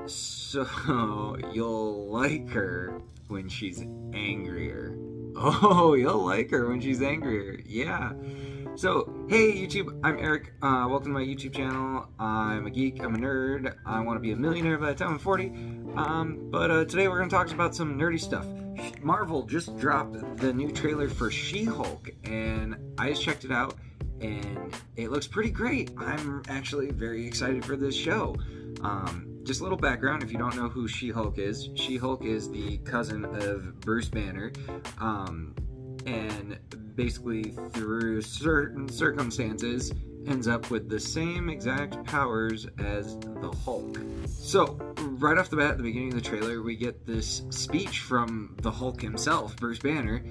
So, you'll like her when she's angrier. Oh, you'll like her when she's angrier. Yeah. So, hey YouTube, I'm Eric. Welcome to my YouTube channel. I'm a geek, I'm a nerd. I want to be a millionaire by the time I'm 40. But today we're going to talk about some nerdy stuff. Marvel just dropped the new trailer for She-Hulk, and I just checked it out, and it looks pretty great. I'm actually very excited for this show. Just a little background, if you don't know who She-Hulk is the cousin of Bruce Banner, and basically through certain circumstances ends up with the same exact powers as the Hulk. So, right off the bat, at the beginning of the trailer, we get this speech from the Hulk himself, Bruce Banner,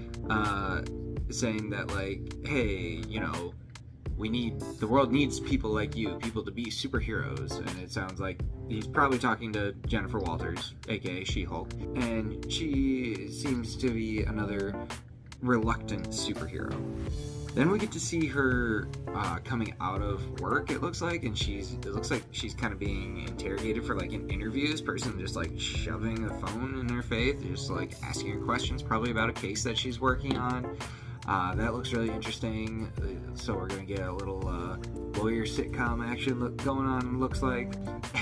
saying that, like, hey, you know, the world needs people like you, people to be superheroes. And it sounds like he's probably talking to Jennifer Walters, aka She-Hulk, and she seems to be another reluctant superhero. Then we get to see her coming out of work, it looks like, and it looks like she's kind of being interrogated for like an interview. This person just like shoving a phone in her face, just like asking her questions, probably about a case that she's working on. That looks really interesting. So we're gonna get a little lawyer sitcom action going on, looks like.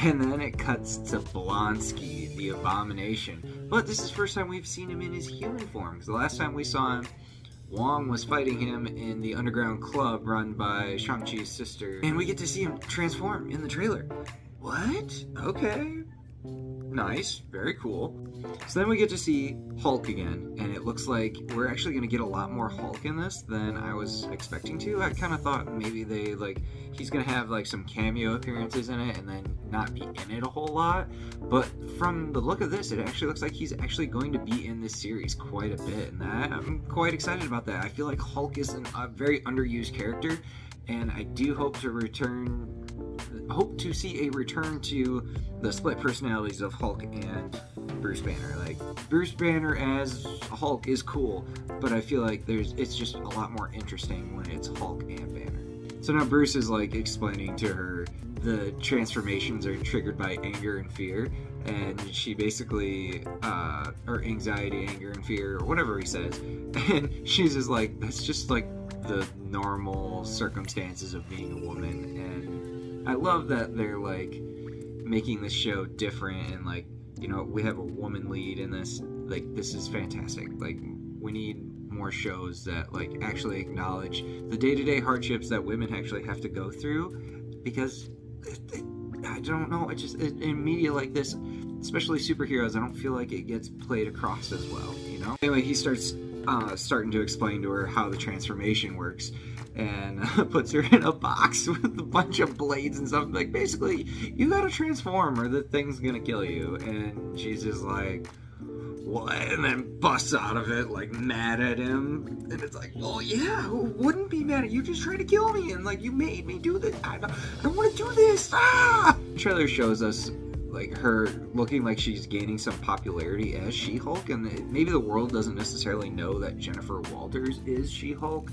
And then it cuts to Blonsky, the Abomination. But this is the first time we've seen him in his human form, because the last time we saw him, Wong was fighting him in the underground club run by Shang-Chi's sister. And we get to see him transform in the trailer. What? Okay. Nice. Very cool. So then we get to see Hulk again, and it looks like we're actually going to get a lot more Hulk in this than I was expecting to. I kind of thought maybe he's going to have like some cameo appearances in it and then not be in it a whole lot. But from the look of this, it actually looks like he's actually going to be in this series quite a bit, and I'm quite excited about that. I feel like Hulk is a very underused character, and I do hope to see a return to the split personalities of Hulk and Bruce Banner. Like, Bruce Banner as Hulk is cool, but I feel like it's just a lot more interesting when it's Hulk and Banner. So now Bruce is like explaining to her the transformations are triggered by anger and fear, and she basically or anxiety, anger, and fear, or whatever he says, and she's just like, that's just like the normal circumstances of being a woman. And I love that they're like making this show different, and like, you know, we have a woman lead in this. Like, this is fantastic. Like, we need more shows that like actually acknowledge the day-to-day hardships that women actually have to go through, because I don't know, in media like this, especially superheroes, I don't feel like it gets played across as well, you know? Anyway, he starting to explain to her how the transformation works, and puts her in a box with a bunch of blades and stuff. Like, basically, you gotta transform or the thing's gonna kill you. And she's just like, what? And then busts out of it, like, mad at him. And it's like, well, yeah, who wouldn't be mad at you? Just trying to kill me, and like, you made me do this. I don't want to do this. The trailer shows us like her looking like she's gaining some popularity as She-Hulk, and maybe the world doesn't necessarily know that Jennifer Walters is She-Hulk.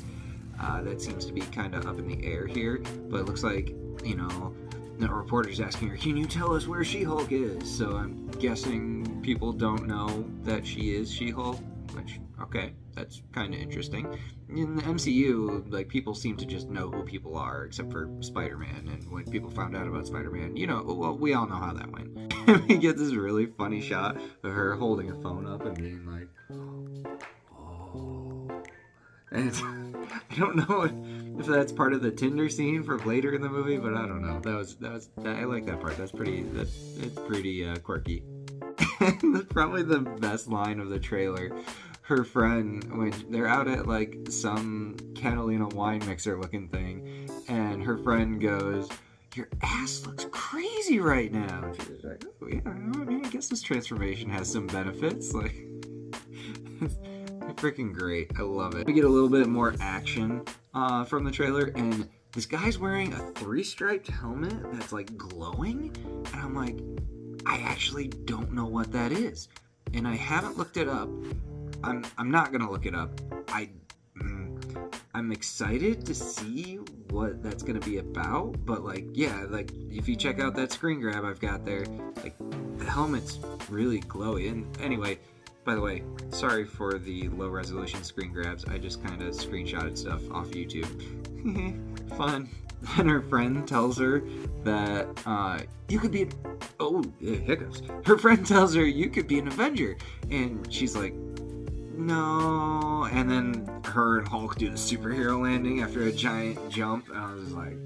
That seems to be kind of up in the air here, but it looks like, you know, the reporter's asking her, can you tell us where She-Hulk is? So I'm guessing people don't know that she is She-Hulk, which, okay, that's kind of interesting. In the MCU, like, people seem to just know who people are, except for Spider-Man, and when people found out about Spider-Man, you know, well, we all know how that went. We get this really funny shot of her holding a phone up and being like, oh. And I don't know if that's part of the Tinder scene for later in the movie, but I don't know. I like that part. It's pretty quirky. And probably the best line of the trailer, her friend, when they're out at like some Catalina wine mixer looking thing, and her friend goes, your ass looks crazy right now. And she's like, oh yeah, I mean, I guess this transformation has some benefits. Like, freaking great. I love it. We get a little bit more action from the trailer, and this guy's wearing a 3-striped helmet that's like glowing, and I'm like, I actually don't know what that is, and I haven't looked it up. I'm not gonna look it up. I'm excited to see what that's gonna be about, but like, yeah, like if you check out that screen grab I've got there, like the helmet's really glowy. And anyway, by the way, sorry for the low resolution screen grabs. I just kind of screenshotted stuff off YouTube. Fun. And her friend tells her that you could be hiccups. Her friend tells her you could be an Avenger, and she's like, no. And then her and Hulk do the superhero landing after a giant jump, and I was like,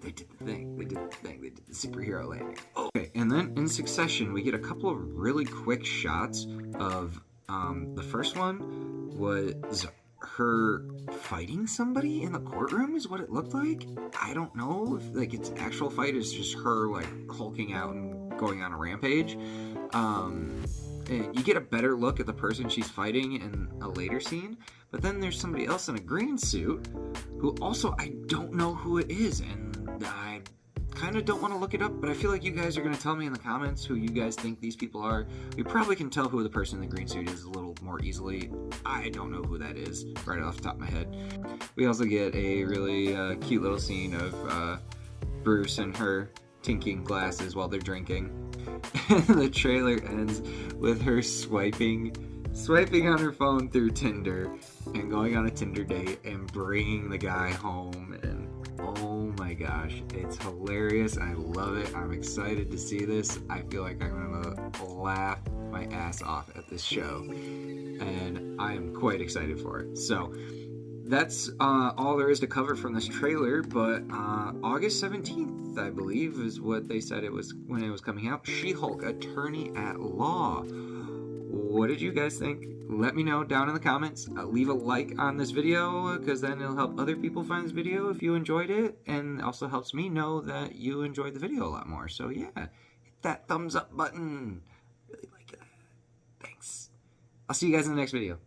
they did the thing. They did the superhero landing. Okay, and then in succession, we get a couple of really quick shots of the first one was her fighting somebody in the courtroom is what it looked like. I don't know if like it's actual fight is just her like hulking out and going on a rampage. And you get a better look at the person she's fighting in a later scene, but then there's somebody else in a green suit who also I don't know who it is, and I kind of don't want to look it up, but I feel like you guys are going to tell me in the comments who you guys think these people are. We probably can tell who the person in the green suit is a little more easily. I don't know who that is right off the top of my head. We also get a really cute little scene of Bruce and her tinking glasses while they're drinking. The trailer ends with her swiping on her phone through Tinder and going on a Tinder date and bringing the guy home, and oh my gosh, it's hilarious. I love it. I'm excited to see this. I feel like I'm gonna laugh my ass off at this show, and I am quite excited for it. So that's all there is to cover from this trailer, but August 17th, I believe, is what they said it was when it was coming out. She-Hulk, Attorney at Law. What did you guys think? Let me know down in the comments. Leave a like on this video, because then it'll help other people find this video if you enjoyed it, and also helps me know that you enjoyed the video a lot more. So yeah, hit that thumbs up button. Really like that. Thanks. I'll see you guys in the next video.